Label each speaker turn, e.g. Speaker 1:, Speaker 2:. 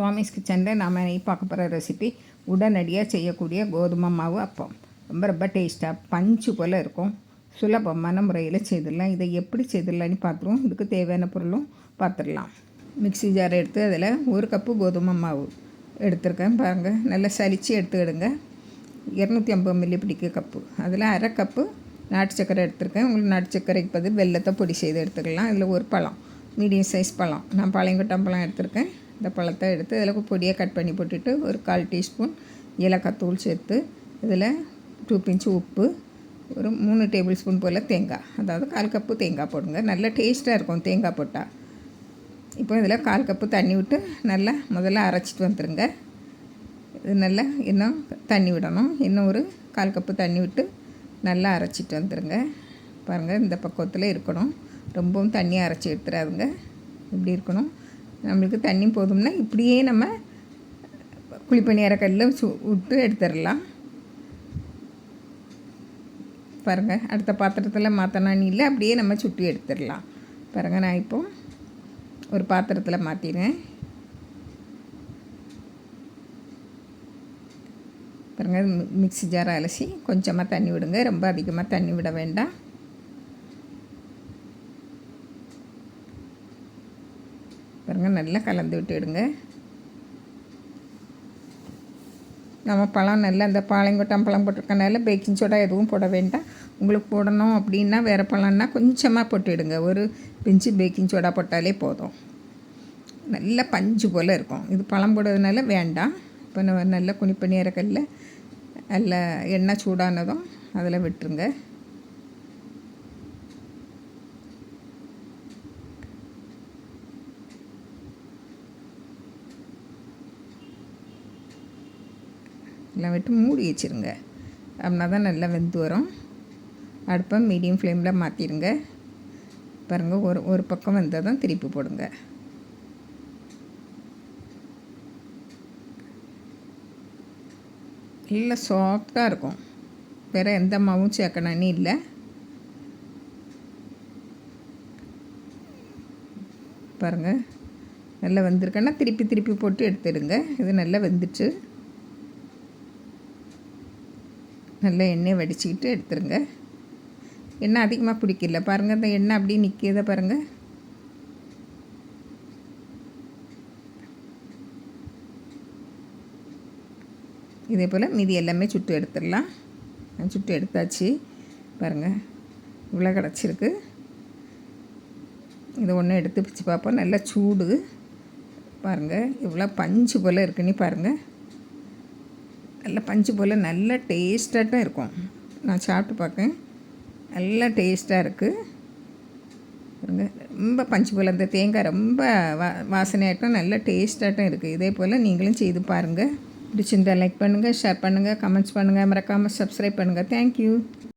Speaker 1: சுவாமிஸ் கிச்சனில் நாம் பார்க்க போகிற ரெசிபி உடனடியாக செய்யக்கூடிய கோதுமை மாவு அப்பம். ரொம்ப ரொம்ப டேஸ்ட்டாக பஞ்சு போல் இருக்கும். சுலபமான முறையில் செய்திடலாம். இதை எப்படி செய்திடலான்னு பார்த்துருவோம். இதுக்கு தேவையான பொருளும் பார்த்துடலாம். மிக்ஸி ஜார் எடுத்து அதில் 1 கப்பு கோதுமை மாவு எடுத்துருக்கேன். பாருங்கள், நல்லா சலித்து எடுத்துக்கிடுங்க. 250 மில்லி பிடிக்க கப்பு. அதில் அரை கப்பு நாட்டு சர்க்கரை எடுத்துருக்கேன். உங்களுக்கு நாட்டு சர்க்கரைக்கு பதில் வெல்லத்தை பொடி செய்து எடுத்துக்கலாம். இதில் ஒரு பழம், மீடியம் சைஸ் பழம், நான் பாளையங்கொட்டம் பழம் எடுத்துருக்கேன். இந்த பழத்தை எடுத்து அதில் பொடியை கட் பண்ணி போட்டுட்டு ஒரு 1/4 டீஸ்பூன் ஏலக்காய் தூள் சேர்த்து இதில் 2 பிஞ்ச் உப்பு, ஒரு 3 டேபிள் ஸ்பூன் போல் தேங்காய், அதாவது 1/4 கப்பு தேங்காய் போடுங்க. நல்லா டேஸ்ட்டாக இருக்கும் தேங்காய் போட்டால். இப்போ இதில் 1/4 கப்பு தண்ணி விட்டு நல்லா முதல்ல அரைச்சிட்டு வந்துடுங்க. இது நல்லா இன்னும் தண்ணி விடணும். இன்னும் ஒரு 1/4 கப்பு தண்ணி விட்டு நல்லா அரைச்சிட்டு வந்துடுங்க. பாருங்கள், இந்த பக்குவத்தில் இருக்கணும். ரொம்பவும் தண்ணியை அரைச்சி எடுத்துடாதுங்க. இப்படி இருக்கணும். நம்மளுக்கு தண்ணி போதும்னா இப்படியே நம்ம குழிப்பணியார கல்லில் விட்டு எடுத்துடலாம். பாருங்கள், அடுத்த பாத்திரத்தில் மாற்றணும் இல்லை, அப்படியே நம்ம சுட்டி எடுத்துடலாம். பாருங்கள், நான் இப்போ ஒரு பாத்திரத்தில் மாற்றிடுறேன். பாருங்கள், மிக்ஸி ஜாரை அலசி கொஞ்சமாக தண்ணி விடுங்க. ரொம்ப அதிகமாக தண்ணி விட வேண்டாம். பாருங்கள், நல்லா கலந்து விட்டுடுங்க. நம்ம பழம் நல்லா இந்த பாளையங்கொட்டம் பழம் போட்டிருக்கனால பேக்கிங் சோடா எதுவும் போட வேண்டாம். உங்களுக்கு போடணும் அப்படின்னா வேறு பழம்னா கொஞ்சமாக போட்டுவிடுங்க. ஒரு பிஞ்சு பேக்கிங் சோடா போட்டாலே போதும். நல்லா பஞ்சு போல் இருக்கும். இது பழம் போடுறதுனால வேண்டாம். இப்போ நம்ம நல்லா குழிப்பணியார கல்லில் நல்ல எண்ணெய் சூடானதும் அதில் விட்டுருங்க. எல்லாம் விட்டு மூடி வச்சுருங்க. அப்படின்னா தான் நல்லா வெந்து வரும். அடுப்பை மீடியம் ஃப்ளேமில் மாற்றிடுங்க. பாருங்கள், ஒரு பக்கம் வெந்தால் தான் திருப்பி போடுங்க. நல்லா சாஃப்டாக இருக்கும். வேறு எந்த மாவும் சேர்க்கணும்னு இல்லை. பாருங்கள், நல்லா வெந்திருக்கேன்னா திருப்பி திருப்பி போட்டு எடுத்துடுங்க. இது நல்லா வெந்துச்சு. நல்லா எண்ணெய் வடிச்சிக்கிட்டு எடுத்துருங்க. எண்ணெய் அதிகமாக பிடிக்கல. பாருங்கள், இந்த எண்ணெய் அப்படியே நிற்கிறத பாருங்கள். இதே போல் மீதி எல்லாமே சுட்டு எடுத்துடலாம். சுட்டு எடுத்தாச்சு. பாருங்கள், இவ்வளோ கிடச்சிருக்கு. இதை ஒன்று எடுத்து பிச்சு பார்ப்போம். நல்லா சூடு. பாருங்கள், இவ்வளோ பஞ்சு போல் இருக்குன்னு பாருங்கள். நல்லா பஞ்சு போல் நல்லா டேஸ்ட்டாக இருக்கும். நான் சாப்பிட்டு பார்க்கேன். நல்லா டேஸ்ட்டாக இருக்குது. பாருங்கள், ரொம்ப பஞ்சு போல் அந்த தேங்காய் ரொம்ப வாசனையாட்டும் நல்லா டேஸ்ட்டாட்டும் இருக்குது. இதே போல் நீங்களும் செய்து பாருங்கள். பிடிச்சிருந்தால் லைக் பண்ணுங்கள், ஷேர் பண்ணுங்கள், கமெண்ட்ஸ் பண்ணுங்கள், மறக்காமல் சப்ஸ்கிரைப் பண்ணுங்கள். தேங்க்யூ.